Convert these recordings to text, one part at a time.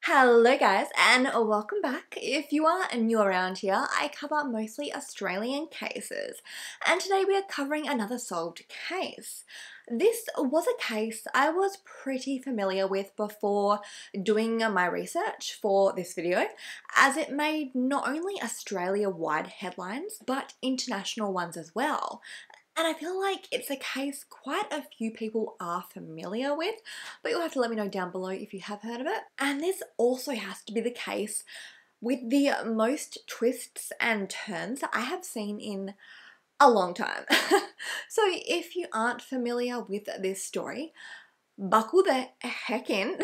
Hello guys and welcome back. If you are new around here, I cover mostly Australian cases and today we are covering another solved case. This was a case I was pretty familiar with before doing my research for this video, as it made not only Australia-wide headlines but international ones as well. And I feel like it's a case quite a few people are familiar with, but you'll have to let me know down below if you have heard of it. And this also has to be the case with the most twists and turns that I have seen in a long time. So if you aren't familiar with this story, buckle the heck in.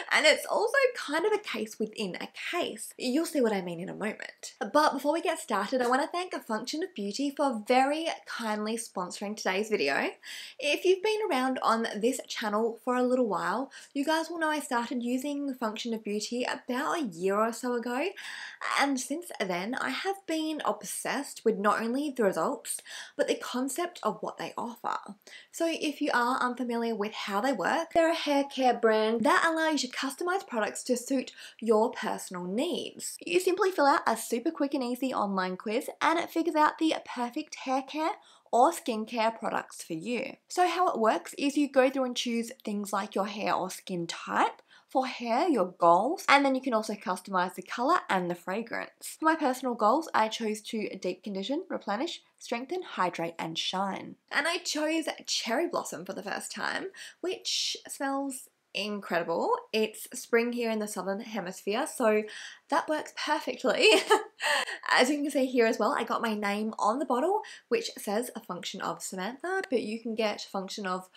And it's also kind of a case within a case. You'll see what I mean in a moment. But before we get started, I want to thank Function of Beauty for very kindly sponsoring today's video. If you've been around on this channel for a little while, you guys will know I started using Function of Beauty about a year or so ago. And since then, I have been obsessed with not only the results, but the concept of what they offer. So if you are unfamiliar with how they work, they're a hair care brand that allow you to customize products to suit your personal needs. You simply fill out a super quick and easy online quiz and it figures out the perfect hair care or skincare products for you. So how it works is you go through and choose things like your hair or skin type, for hair, your goals, and then you can also customize the color and the fragrance. For my personal goals, I chose to deep condition, replenish, strengthen, hydrate, and shine. And I chose Cherry Blossom for the first time, which smells incredible. It's spring here in the southern hemisphere, so that works perfectly. As you can see here as well, I got my name on the bottle, which says a function of Samantha, but you can get function of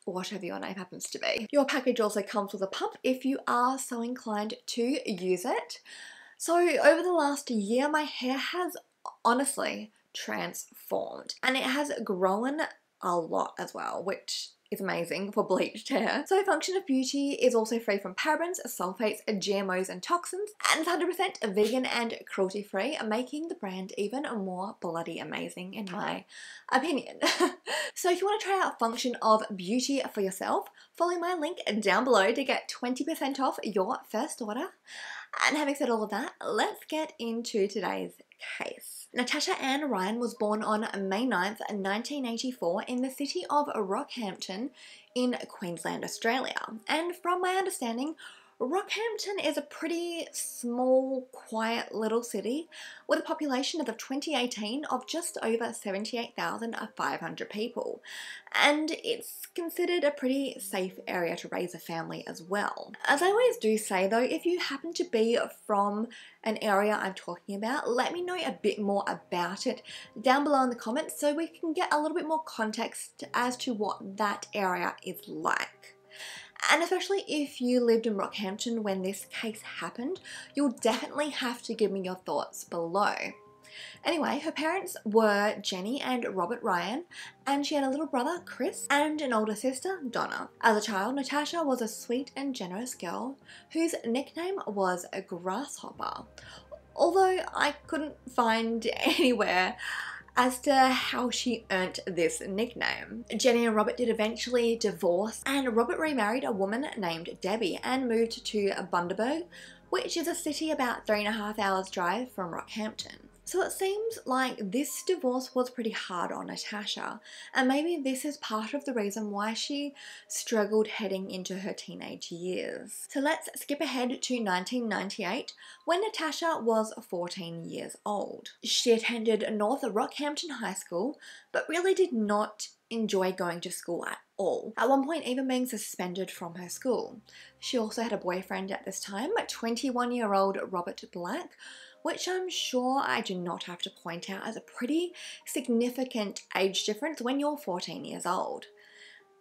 whatever your name happens to be. Your package also comes with a pump if you are so inclined to use it. So over the last year, my hair has honestly transformed and it has grown a lot as well, which is amazing for bleached hair. So Function of Beauty is also free from parabens, sulfates, GMOs and toxins, and it's 100% vegan and cruelty free, making the brand even more bloody amazing in my opinion. So if you want to try out Function of Beauty for yourself, follow my link down below to get 20% off your first order. And having said all of that, let's get into today's case. Natasha Ryan was born on May 9th, 1984 in the city of Rockhampton in Queensland, Australia. And from my understanding, Rockhampton is a pretty small, quiet little city with a population as of 2018 of just over 78,500 people. And it's considered a pretty safe area to raise a family as well. As I always do say though, if you happen to be from an area I'm talking about, let me know a bit more about it down below in the comments so we can get a little bit more context as to what that area is like. And especially if you lived in Rockhampton when this case happened, you'll definitely have to give me your thoughts below. Anyway, her parents were Jenny and Robert Ryan, and she had a little brother, Chris, and an older sister, Donna. As a child, Natasha was a sweet and generous girl whose nickname was a Grasshopper, although I couldn't find anywhere as to how she earned this nickname. Jenny and Robert did eventually divorce, and Robert remarried a woman named Debbie and moved to Bundaberg, which is a city about 3.5 hours drive from Rockhampton. So it seems like this divorce was pretty hard on Natasha, and maybe this is part of the reason why she struggled heading into her teenage years. So let's skip ahead to 1998 when Natasha was 14 years old. She attended North Rockhampton High School, but really did not enjoy going to school at all. At one point even being suspended from her school. She also had a boyfriend at this time, 21-year-old Robert Black, which I'm sure I do not have to point out as a pretty significant age difference when you're 14 years old.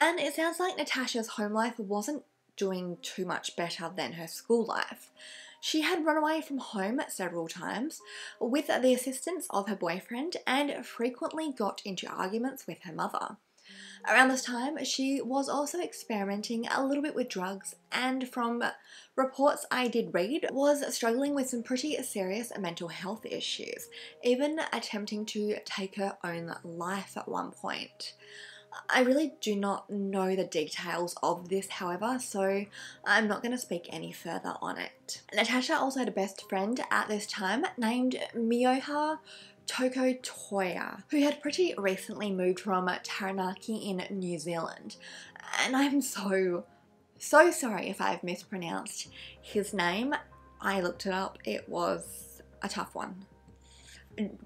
And it sounds like Natasha's home life wasn't doing too much better than her school life. She had run away from home several times with the assistance of her boyfriend and frequently got into arguments with her mother. Around this time, she was also experimenting a little bit with drugs, and from reports I did read, was struggling with some pretty serious mental health issues, even attempting to take her own life at one point. I really do not know the details of this, however, so I'm not going to speak any further on it. Natasha also had a best friend at this time named Miyoha Tokotoya, who had pretty recently moved from Taranaki in New Zealand. And I'm so sorry if I've mispronounced his name. I looked it up. It was a tough one.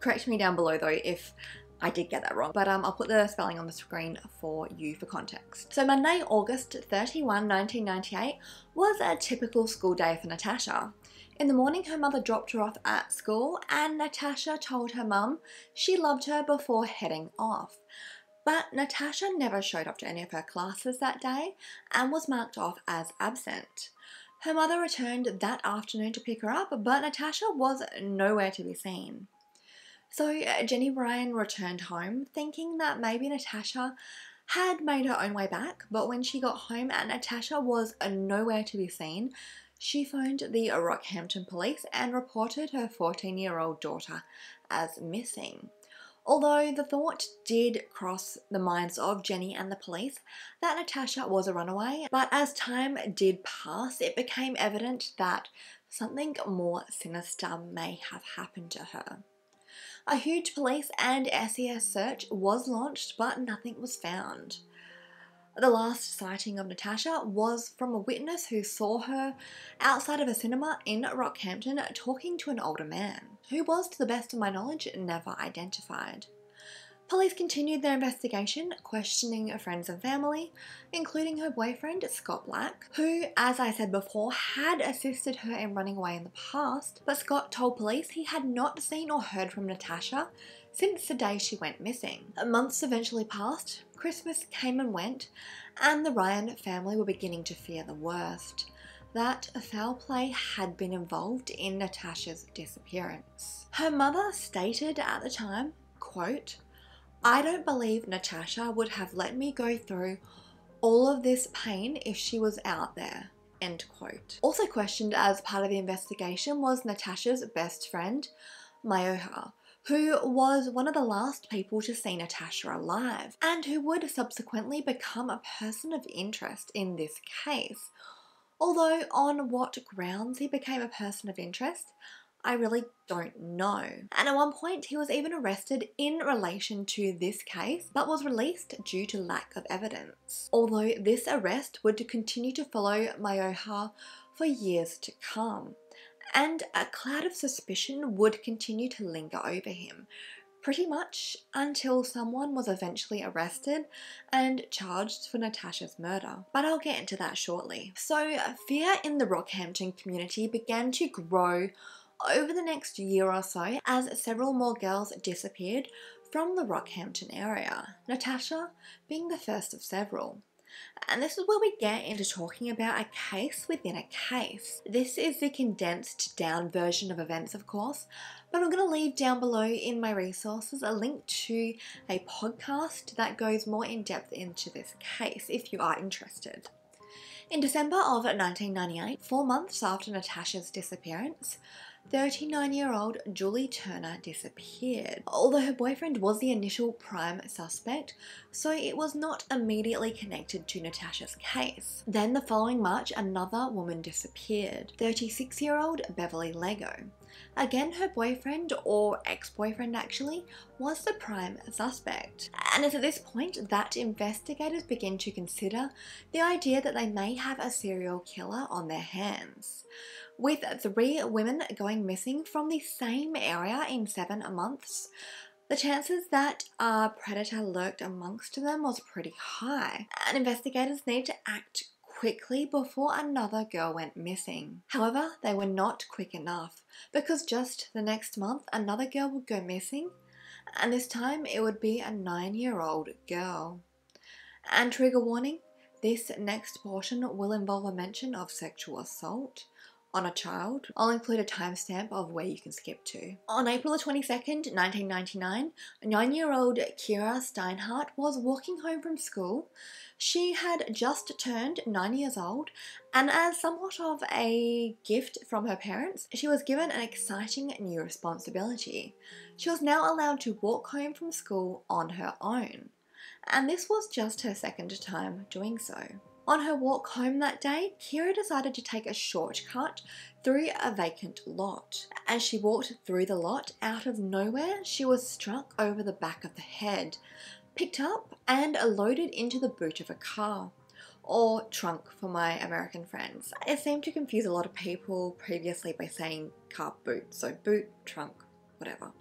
Correct me down below though if I did get that wrong, but I'll put the spelling on the screen for you for context. So Monday, August 31, 1998 was a typical school day for Natasha. In the morning, her mother dropped her off at school and Natasha told her mum she loved her before heading off. But Natasha never showed up to any of her classes that day and was marked off as absent. Her mother returned that afternoon to pick her up, but Natasha was nowhere to be seen. So Jenny Ryan returned home thinking that maybe Natasha had made her own way back, but when she got home and Natasha was nowhere to be seen, she phoned the Rockhampton police and reported her 14-year-old daughter as missing. Although the thought did cross the minds of Jenny and the police that Natasha was a runaway, but as time did pass, it became evident that something more sinister may have happened to her. A huge police and SES search was launched, but nothing was found. The last sighting of Natasha was from a witness who saw her outside of a cinema in Rockhampton talking to an older man, who was, to the best of my knowledge, never identified. Police continued their investigation, questioning friends and family, including her boyfriend, Scott Black, who, as I said before, had assisted her in running away in the past, but Scott told police he had not seen or heard from Natasha since the day she went missing. Months eventually passed, Christmas came and went, and the Ryan family were beginning to fear the worst, that foul play had been involved in Natasha's disappearance. Her mother stated at the time, quote, "I don't believe Natasha would have let me go through all of this pain if she was out there," end quote. Also questioned as part of the investigation was Natasha's best friend, Miyoha, who was one of the last people to see Natasha alive, and who would subsequently become a person of interest in this case. Although on what grounds he became a person of interest, I really don't know. And at one point he was even arrested in relation to this case, but was released due to lack of evidence. Although this arrest would continue to follow Miyoha for years to come, and a cloud of suspicion would continue to linger over him, pretty much until someone was eventually arrested and charged for Natasha's murder. But I'll get into that shortly. So fear in the Rockhampton community began to grow over the next year or so as several more girls disappeared from the Rockhampton area, Natasha being the first of several. And this is where we get into talking about a case within a case. This is the condensed down version of events, of course, but I'm going to leave down below in my resources a link to a podcast that goes more in depth into this case if you are interested. In December of 1998, 4 months after Natasha's disappearance, 39-year-old Julie Turner disappeared. Although her boyfriend was the initial prime suspect, so it was not immediately connected to Natasha's case. Then the following March, another woman disappeared, 36-year-old Beverly Lego. Again, her boyfriend, or ex-boyfriend actually, was the prime suspect. And it's at this point that investigators begin to consider the idea that they may have a serial killer on their hands. With 3 women going missing from the same area in 7 months, the chances that a predator lurked amongst them was pretty high, and investigators needed to act quickly before another girl went missing. However, they were not quick enough, because just the next month another girl would go missing, and this time it would be a 9-year-old girl. And trigger warning, this next portion will involve a mention of sexual assault on a child. I'll include a timestamp of where you can skip to. On April 22nd, 1999, 9-year-old Kira Steinhardt was walking home from school. She had just turned 9 years old, and as somewhat of a gift from her parents, she was given an exciting new responsibility. She was now allowed to walk home from school on her own. and this was just her second time doing so. On her walk home that day, Kira decided to take a shortcut through a vacant lot. As she walked through the lot, out of nowhere, she was struck over the back of the head, picked up and loaded into the boot of a car. Or trunk for my American friends. It seemed to confuse a lot of people previously by saying car boot, so boot, trunk, whatever.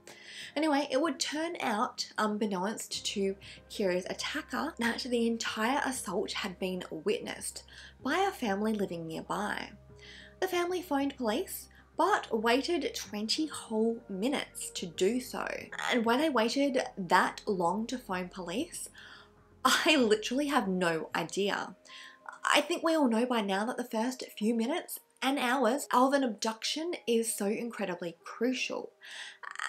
Anyway, it would turn out, unbeknownst to Kira's attacker, that the entire assault had been witnessed by a family living nearby. The family phoned police, but waited 20 whole minutes to do so. And why they waited that long to phone police, I literally have no idea. I think we all know by now that the first few minutes and hours of an abduction is so incredibly crucial.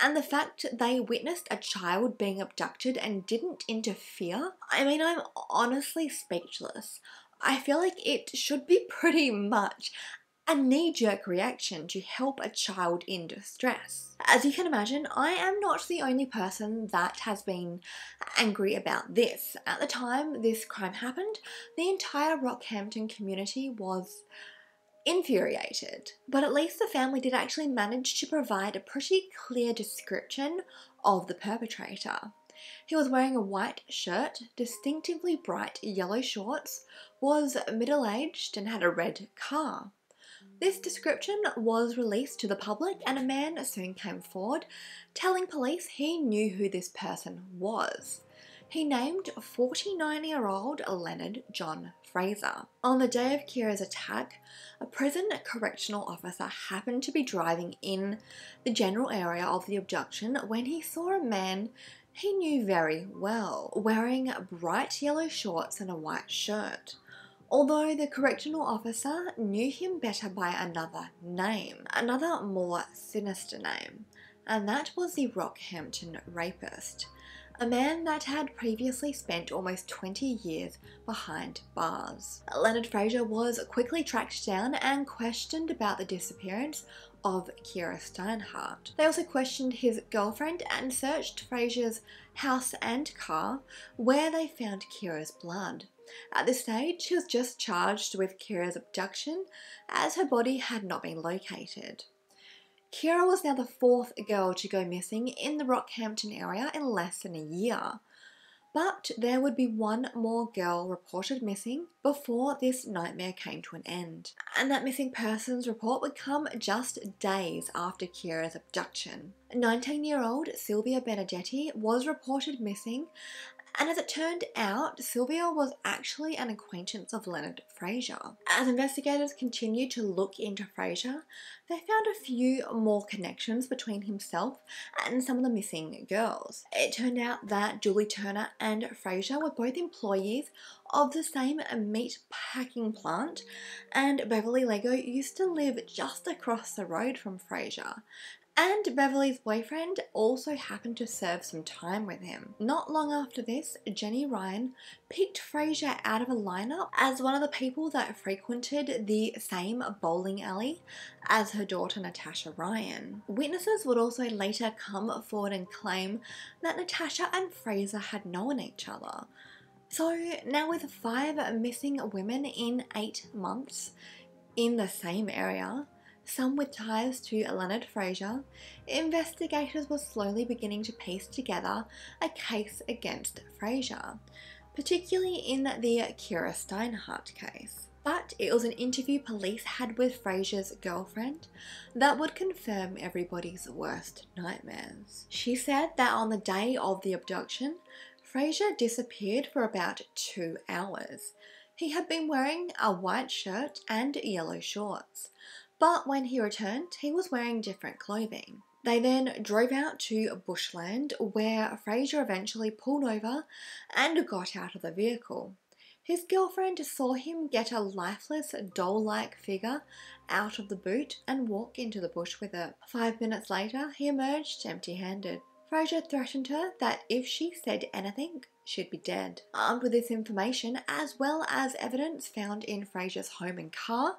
And the fact they witnessed a child being abducted and didn't interfere, I mean, I'm honestly speechless. I feel like it should be pretty much a knee-jerk reaction to help a child in distress. As you can imagine, I am not the only person that has been angry about this. At the time this crime happened, the entire Rockhampton community was infuriated. But at least the family did actually manage to provide a pretty clear description of the perpetrator. He was wearing a white shirt, distinctively bright yellow shorts, was middle-aged and had a red car. This description was released to the public and a man soon came forward telling police he knew who this person was. He named 49-year-old Leonard John Fraser. On the day of Kira's attack, a prison correctional officer happened to be driving in the general area of the abduction when he saw a man he knew very well, wearing bright yellow shorts and a white shirt. Although the correctional officer knew him better by another name, another more sinister name, and that was the Rockhampton rapist, a man that had previously spent almost 20 years behind bars. Leonard Fraser was quickly tracked down and questioned about the disappearance of Kira Steinhardt. They also questioned his girlfriend and searched Fraser's house and car, where they found Kira's blood. At this stage, she was just charged with Kira's abduction, as her body had not been located. Kira was now the fourth girl to go missing in the Rockhampton area in less than a year. But there would be one more girl reported missing before this nightmare came to an end. And that missing persons report would come just days after Kira's abduction. 19-year-old Sylvia Benedetti was reported missing, and as it turned out, Sylvia was actually an acquaintance of Leonard Fraser. As investigators continued to look into Fraser, they found a few more connections between himself and some of the missing girls. It turned out that Julie Turner and Fraser were both employees of the same meat packing plant, and Beverly Lego used to live just across the road from Fraser. And Beverly's boyfriend also happened to serve some time with him. Not long after this, Jenny Ryan picked Fraser out of a lineup as one of the people that frequented the same bowling alley as her daughter Natasha Ryan. Witnesses would also later come forward and claim that Natasha and Fraser had known each other. So now with 5 missing women in 8 months in the same area, some with ties to Leonard Fraser, investigators were slowly beginning to piece together a case against Fraser, particularly in the Kira Steinhardt case. But it was an interview police had with Fraser's girlfriend that would confirm everybody's worst nightmares. She said that on the day of the abduction, Fraser disappeared for about 2 hours. He had been wearing a white shirt and yellow shorts, but when he returned, he was wearing different clothing. They then drove out to bushland, where Fraser eventually pulled over and got out of the vehicle. His girlfriend saw him get a lifeless, doll-like figure out of the boot and walk into the bush with it. 5 minutes later, he emerged empty-handed. Fraser threatened her that if she said anything, she'd be dead. Armed with this information, as well as evidence found in Fraser's home and car,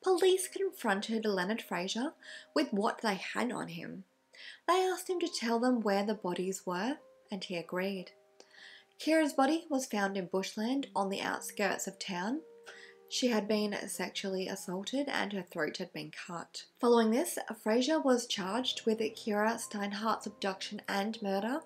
police confronted Leonard Fraser with what they had on him. They asked him to tell them where the bodies were, and he agreed. Kira's body was found in bushland on the outskirts of town. She had been sexually assaulted and her throat had been cut. Following this, Fraser was charged with Kira Steinhardt's abduction and murder,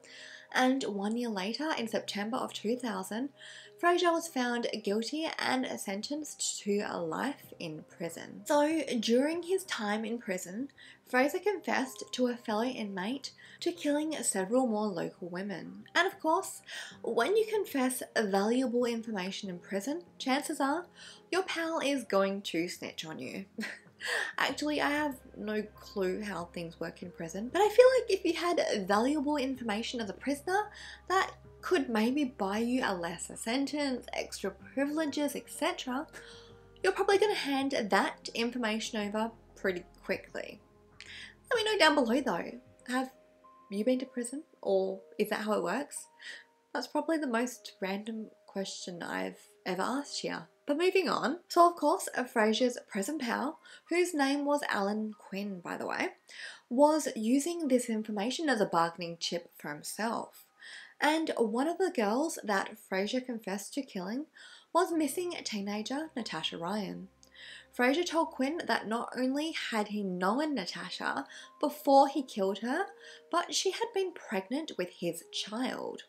and 1 year later, in September of 2000, Fraser was found guilty and sentenced to a life in prison. So, during his time in prison, Fraser confessed to a fellow inmate to killing several more local women. And of course, when you confess valuable information in prison, chances are your pal is going to snitch on you. Actually, I have no clue how things work in prison, but I feel like if you had valuable information as a prisoner, that could maybe buy you a lesser sentence, extra privileges, etc. You're probably going to hand that information over pretty quickly. Let me know down below though, have you been to prison, or is that how it works? That's probably the most random question I've ever asked here. But moving on, so of course Fraser's present pal, whose name was Alan Quinn by the way, was using this information as a bargaining chip for himself. And one of the girls that Fraser confessed to killing was missing teenager Natasha Ryan. Fraser told Quinn that not only had he known Natasha before he killed her, but she had been pregnant with his child.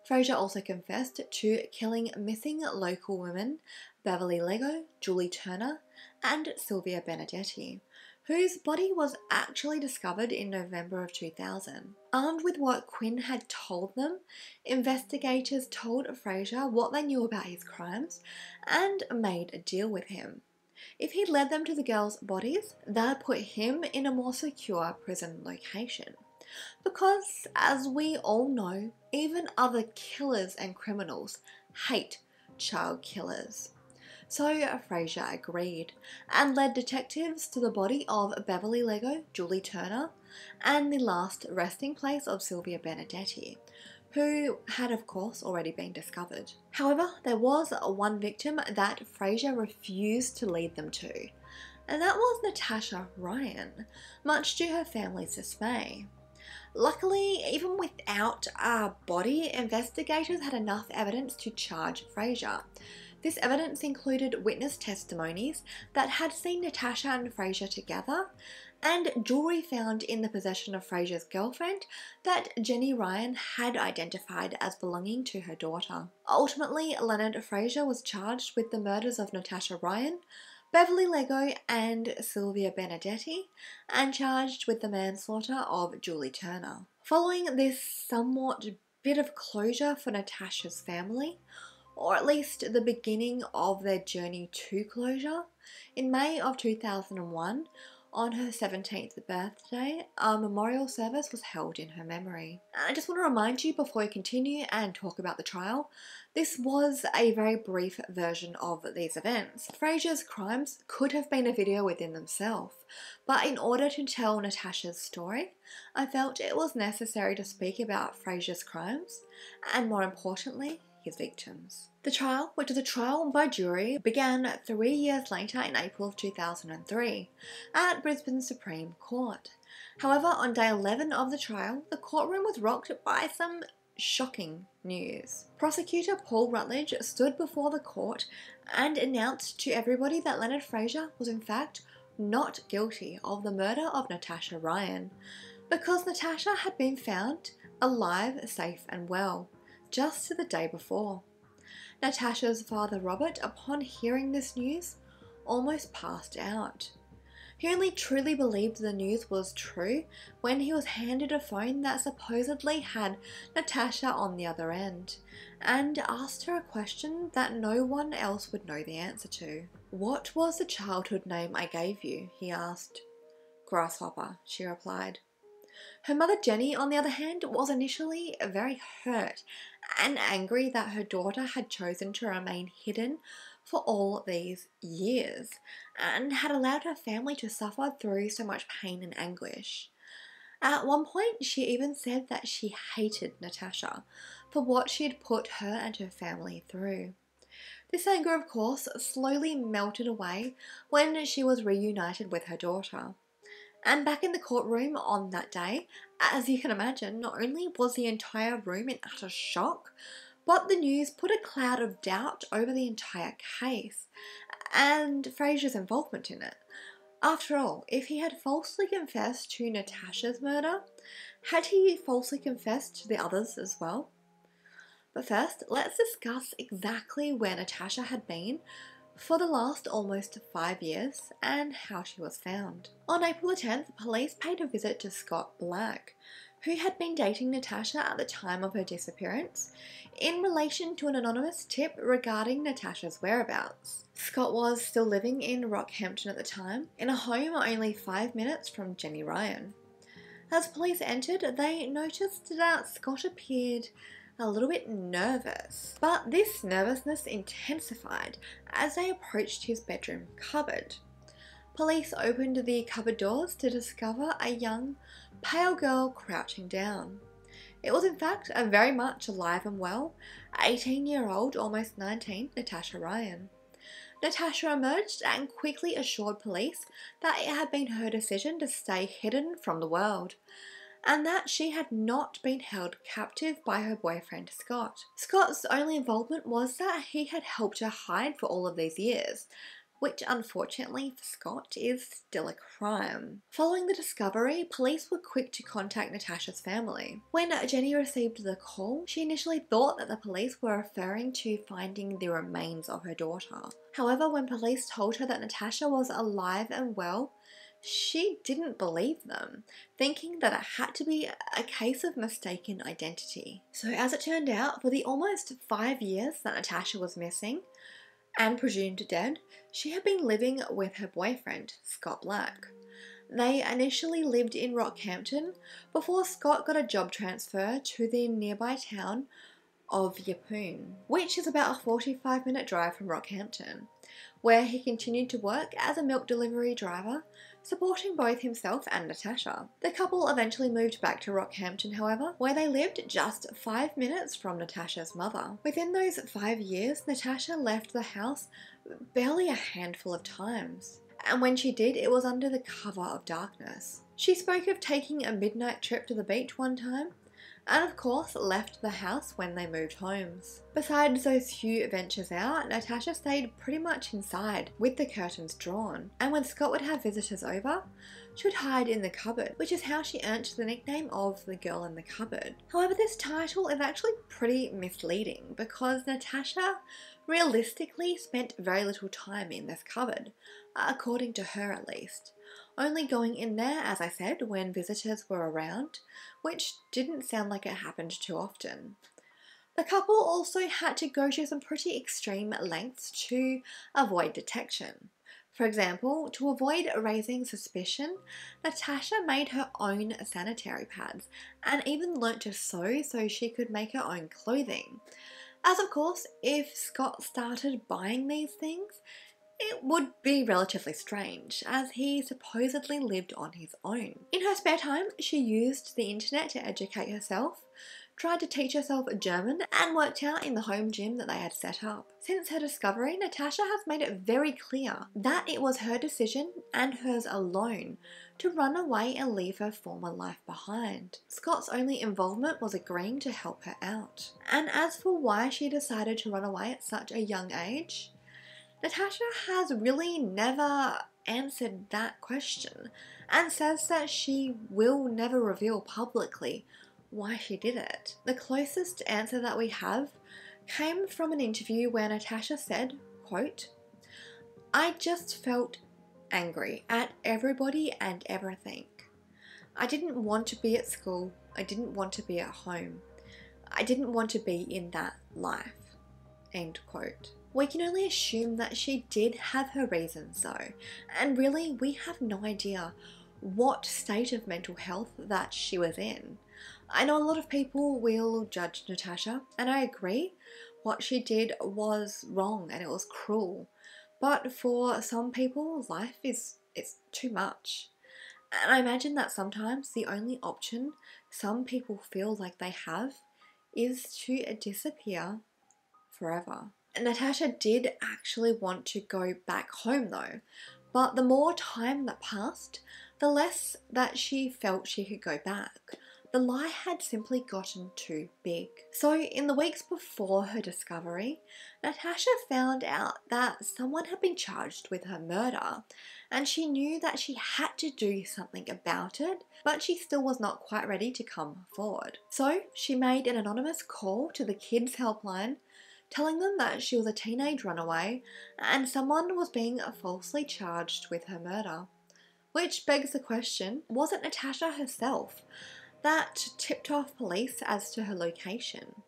Fraser also confessed to killing missing local women Beverly Lego, Julie Turner, and Sylvia Benedetti, whose body was actually discovered in November of 2000. Armed with what Quinn had told them, investigators told Fraser what they knew about his crimes and made a deal with him. If he led them to the girls' bodies, that put him in a more secure prison location. Because, as we all know, even other killers and criminals hate child killers. So Fraser agreed and led detectives to the body of Beverly Lego, Julie Turner, and the last resting place of Sylvia Benedetti, who had of course already been discovered. However, there was one victim that Fraser refused to lead them to, and that was Natasha Ryan, much to her family's dismay. Luckily, even without a body, investigators had enough evidence to charge Fraser. This evidence included witness testimonies that had seen Natasha and Fraser together, and jewellery found in the possession of Fraser's girlfriend that Jenny Ryan had identified as belonging to her daughter. Ultimately, Leonard Fraser was charged with the murders of Natasha Ryan, Beverly Lego and Sylvia Benedetti, and charged with the manslaughter of Julie Turner. Following this somewhat bit of closure for Natasha's family, or at least the beginning of their journey to closure, in May of 2001, on her 17th birthday, a memorial service was held in her memory. And I just want to remind you before we continue and talk about the trial, this was a very brief version of these events. Fraser's crimes could have been a video within themselves, but in order to tell Natasha's story, I felt it was necessary to speak about Fraser's crimes, and more importantly, his victims. The trial, which was a trial by jury, began 3 years later in April of 2003 at Brisbane Supreme Court. However, on day 11 of the trial, the courtroom was rocked by some shocking news. Prosecutor Paul Rutledge stood before the court and announced to everybody that Leonard Fraser was in fact not guilty of the murder of Natasha Ryan, because Natasha had been found alive, safe and well, just the day before. Natasha's father Robert, upon hearing this news, almost passed out. He only truly believed the news was true when he was handed a phone that supposedly had Natasha on the other end, and asked her a question that no one else would know the answer to. "What was the childhood name I gave you?" he asked. "Grasshopper," she replied. Her mother Jenny, on the other hand, was initially very hurt and angry that her daughter had chosen to remain hidden for all these years and had allowed her family to suffer through so much pain and anguish. At one point, she even said that she hated Natasha for what she had put her and her family through. This anger, of course, slowly melted away when she was reunited with her daughter. And back in the courtroom on that day, as you can imagine, not only was the entire room in utter shock, But the news put a cloud of doubt over the entire case and Fraser's involvement in it. After all, if he had falsely confessed to Natasha's murder, had he falsely confessed to the others as well? But first, let's discuss exactly where Natasha had been for the last almost 5 years and how she was found. On April 10th, police paid a visit to Scott Black, who had been dating Natasha at the time of her disappearance, in relation to an anonymous tip regarding Natasha's whereabouts. Scott was still living in Rockhampton at the time, in a home only 5 minutes from Jenny Ryan. As police entered, they noticed that Scott appeared a little bit nervous, but this nervousness intensified as they approached his bedroom cupboard. Police opened the cupboard doors to discover a young, pale girl crouching down. It was in fact a very much alive and well 18-year-old, almost 19, Natasha Ryan. Natasha emerged and quickly assured police that it had been her decision to stay hidden from the world, and that she had not been held captive by her boyfriend Scott. Scott's only involvement was that he had helped her hide for all of these years, which unfortunately for Scott is still a crime. Following the discovery, police were quick to contact Natasha's family. When Jenny received the call, she initially thought that the police were referring to finding the remains of her daughter. However, when police told her that Natasha was alive and well, she didn't believe them, thinking that it had to be a case of mistaken identity. So as it turned out, for the almost 5 years that Natasha was missing and presumed dead, she had been living with her boyfriend, Scott Black. They initially lived in Rockhampton before Scott got a job transfer to the nearby town of Yeppoon, which is about a 45-minute drive from Rockhampton, where he continued to work as a milk delivery driver, supporting both himself and Natasha. The couple eventually moved back to Rockhampton, however, where they lived just 5 minutes from Natasha's mother. Within those 5 years, Natasha left the house barely a handful of times, and when she did, it was under the cover of darkness. She spoke of taking a midnight trip to the beach one time, and of course left the house when they moved homes. Besides those few ventures out, Natasha stayed pretty much inside with the curtains drawn, and when Scott would have visitors over, she would hide in the cupboard, which is how she earned the nickname of the girl in the cupboard. However, this title is actually pretty misleading because Natasha realistically spent very little time in this cupboard, according to her at least, only going in there, as I said, when visitors were around, which didn't sound like it happened too often. The couple also had to go to some pretty extreme lengths to avoid detection. For example, to avoid raising suspicion, Natasha made her own sanitary pads and even learnt to sew so she could make her own clothing. As of course, if Scott started buying these things, it would be relatively strange, as he supposedly lived on his own. In her spare time, she used the internet to educate herself, tried to teach herself German, and worked out in the home gym that they had set up. Since her discovery, Natasha has made it very clear that it was her decision, and hers alone, to run away and leave her former life behind. Scott's only involvement was agreeing to help her out. And as for why she decided to run away at such a young age, Natasha has really never answered that question and says that she will never reveal publicly why she did it. The closest answer that we have came from an interview where Natasha said, quote, "I just felt angry at everybody and everything. I didn't want to be at school. I didn't want to be at home. I didn't want to be in that life." End quote. We can only assume that she did have her reasons though, and really we have no idea what state of mental health that she was in. I know a lot of people will judge Natasha, and I agree, what she did was wrong and it was cruel, but for some people life is too much. And I imagine that sometimes the only option some people feel like they have is to disappear forever. Natasha did actually want to go back home though, but the more time that passed, the less that she felt she could go back. the lie had simply gotten too big. So in the weeks before her discovery, Natasha found out that someone had been charged with her murder, and she knew that she had to do something about it, but she still was not quite ready to come forward. So she made an anonymous call to the kids' helpline, telling them that she was a teenage runaway and someone was being falsely charged with her murder. Which begs the question, was it Natasha herself that tipped off police as to her location?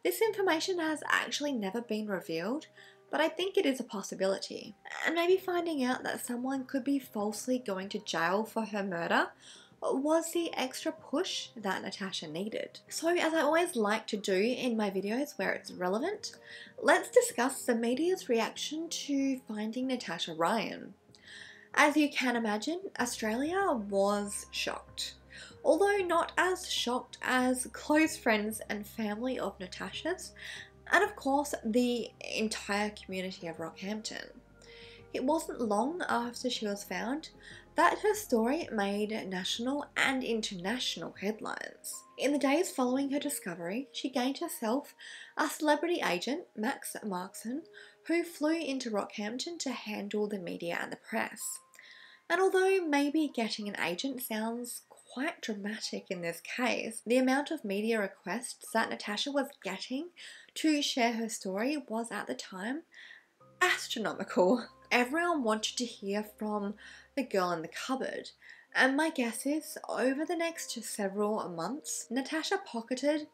This information has actually never been revealed, but I think it is a possibility. And maybe finding out that someone could be falsely going to jail for her murder was the extra push that Natasha needed. So as I always like to do in my videos where it's relevant, let's discuss the media's reaction to finding Natasha Ryan. As you can imagine, Australia was shocked. Although not as shocked as close friends and family of Natasha's, and of course the entire community of Rockhampton. It wasn't long after she was found that her story made national and international headlines. In the days following her discovery, she gained herself a celebrity agent, MARKSON, who flew into Rockhampton to handle the media and the press. And although maybe getting an agent sounds quite dramatic in this case, the amount of media requests that Natasha was getting to share her story was at the time astronomical. Everyone wanted to hear from the girl in the cupboard, and my guess is over the next several months, Natasha pocketed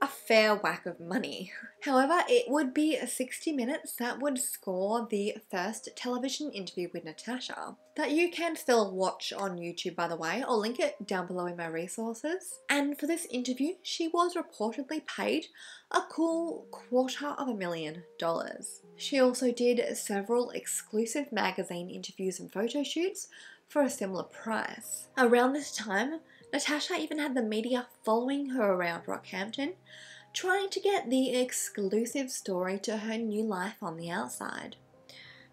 a fair whack of money. However, it would be 60 minutes that would score the first television interview with Natasha, that you can still watch on YouTube, by the way. I'll link it down below in my resources. And for this interview, she was reportedly paid a cool $250,000. She also did several exclusive magazine interviews and photo shoots for a similar price. Around this time, Natasha even had the media following her around Rockhampton, trying to get the exclusive story to her new life on the outside.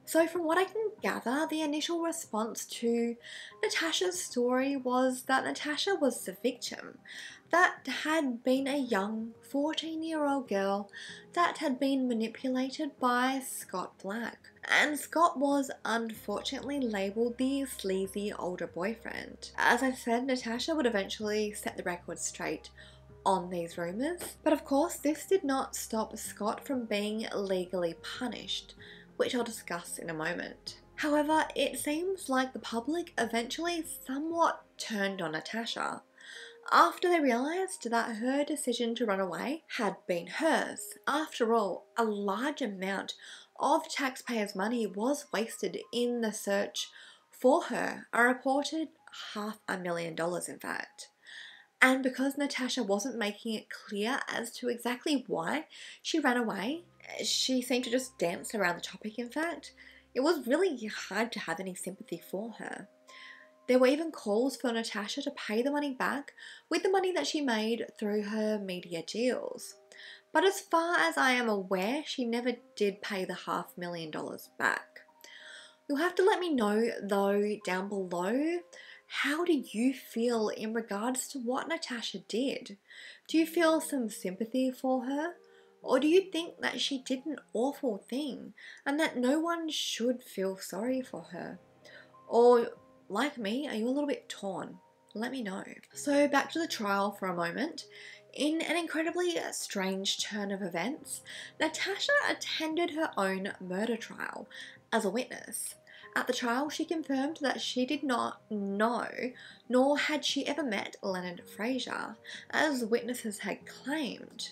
So from what I can gather, the initial response to Natasha's story was that Natasha was the victim, that had been a young 14-year-old girl that had been manipulated by Scott Black. And Scott was unfortunately labelled the sleazy older boyfriend. As I said, Natasha would eventually set the record straight on these rumours, but of course this did not stop Scott from being legally punished, which I'll discuss in a moment. However, it seems like the public eventually somewhat turned on Natasha after they realised that her decision to run away had been hers. After all, a large amount of taxpayers' money was wasted in the search for her, a reported $500,000 in fact. And because Natasha wasn't making it clear as to exactly why she ran away, she seemed to just dance around the topic in fact. It was really hard to have any sympathy for her. There were even calls for Natasha to pay the money back with the money that she made through her media deals. But as far as I am aware, she never did pay the $500,000 back. You'll have to let me know though down below, how do you feel in regards to what Natasha did? Do you feel some sympathy for her? Or do you think that she did an awful thing and that no one should feel sorry for her? Or like me, are you a little bit torn? Let me know. So back to the trial for a moment. In an incredibly strange turn of events, Natasha attended her own murder trial as a witness. At the trial, she confirmed that she did not know, nor had she ever met Leonard Fraser, as witnesses had claimed.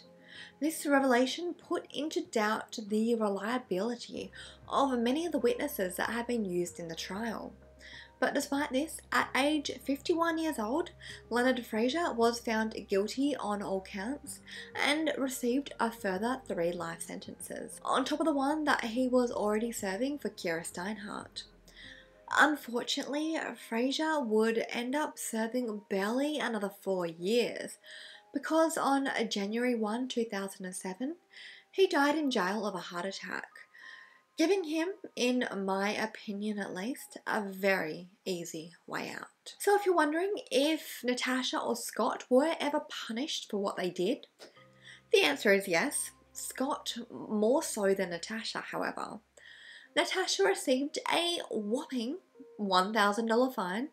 This revelation put into doubt the reliability of many of the witnesses that had been used in the trial. But despite this, at age 51 years old, Leonard Fraser was found guilty on all counts and received a further 3 life sentences, on top of the one that he was already serving for Kira Steinhardt. Unfortunately, Fraser would end up serving barely another 4 years, because on January 1, 2007, he died in jail of a heart attack. giving him, in my opinion at least, a very easy way out. So if you're wondering if Natasha or Scott were ever punished for what they did, the answer is yes. Scott more so than Natasha, however. Natasha received a whopping $1,000 fine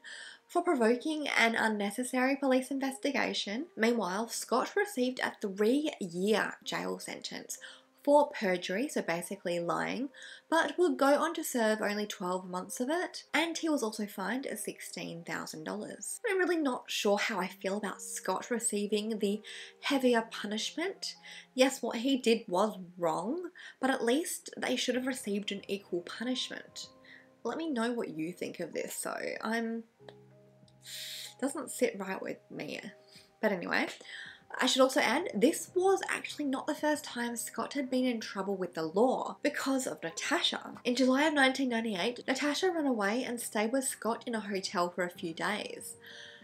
for provoking an unnecessary police investigation. Meanwhile, Scott received a 3-year jail sentence for perjury, so basically lying, but would go on to serve only 12 months of it, and he was also fined $16,000. I'm really not sure how I feel about Scott receiving the heavier punishment. Yes, what he did was wrong, but at least they should have received an equal punishment. Let me know what you think of this, so doesn't sit right with me. But anyway, I should also add, this was actually not the first time Scott had been in trouble with the law because of Natasha. In July of 1998, Natasha ran away and stayed with Scott in a hotel for a few days.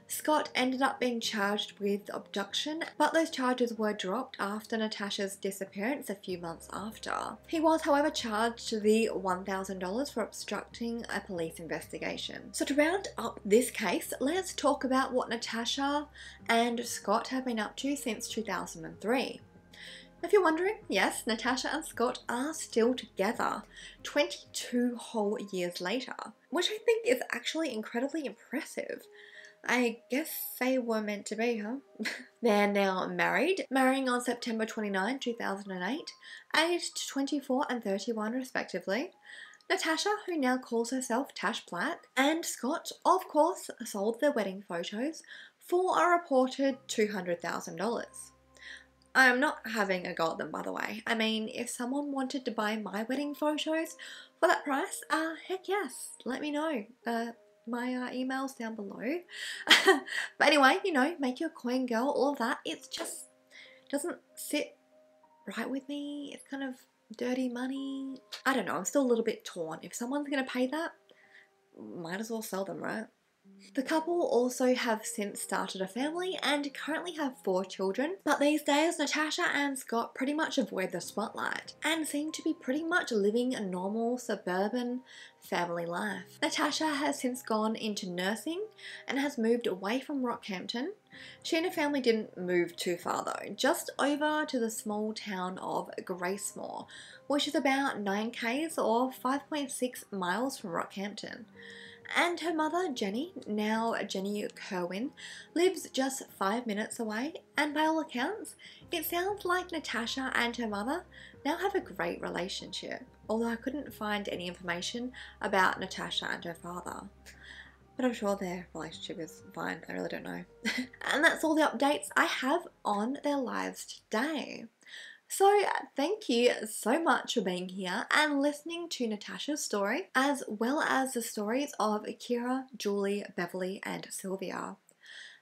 Scott ended up being charged with abduction, but those charges were dropped after Natasha's disappearance a few months after. He was, however, charged the $1,000 for obstructing a police investigation. So to round up this case, let's talk about what Natasha and Scott have been up to since 2003. If you're wondering, yes, Natasha and Scott are still together 22 whole years later, which I think is actually incredibly impressive. I guess they were meant to be, huh? They're now married, marrying on September 29, 2008, aged 24 and 31 respectively. Natasha, who now calls herself Tash Black, and Scott, of course, sold their wedding photos for a reported $200,000. I am not having a go at them, by the way. I mean, if someone wanted to buy my wedding photos for that price, heck yes, let me know. My email's down below. But anyway, you know, make your coin, girl, all of that. It's just doesn't sit right with me. It's kind of dirty money. I don't know, I'm still a little bit torn. If someone's gonna pay that, might as well sell them, right? The couple also have since started a family and currently have 4 children, but these days Natasha and Scott pretty much avoid the spotlight and seem to be pretty much living a normal suburban family life. Natasha has since gone into nursing and has moved away from Rockhampton. She and her family didn't move too far though, just over to the small town of Gracemore, which is about 9 k's or 5.6 miles from Rockhampton. And her mother, Jenny, now Jenny Kerwin, lives just 5 minutes away, and by all accounts, it sounds like Natasha and her mother now have a great relationship, although I couldn't find any information about Natasha and her father. But I'm sure their relationship is fine, I really don't know. And that's all the updates I have on their lives today. So thank you so much for being here and listening to Natasha's story, as well as the stories of Kira, Julie, Beverly and Sylvia.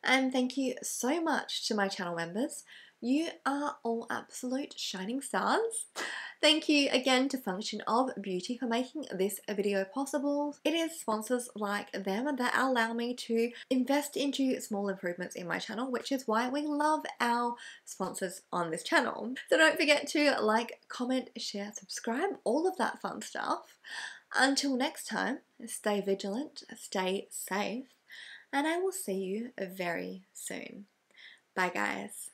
And thank you so much to my channel members. You are all absolute shining stars. Thank you again to Function of Beauty for making this video possible. It is sponsors like them that allow me to invest into small improvements in my channel, which is why we love our sponsors on this channel. So don't forget to like, comment, share, subscribe, all of that fun stuff. Until next time, stay vigilant, stay safe, and I will see you very soon. Bye guys.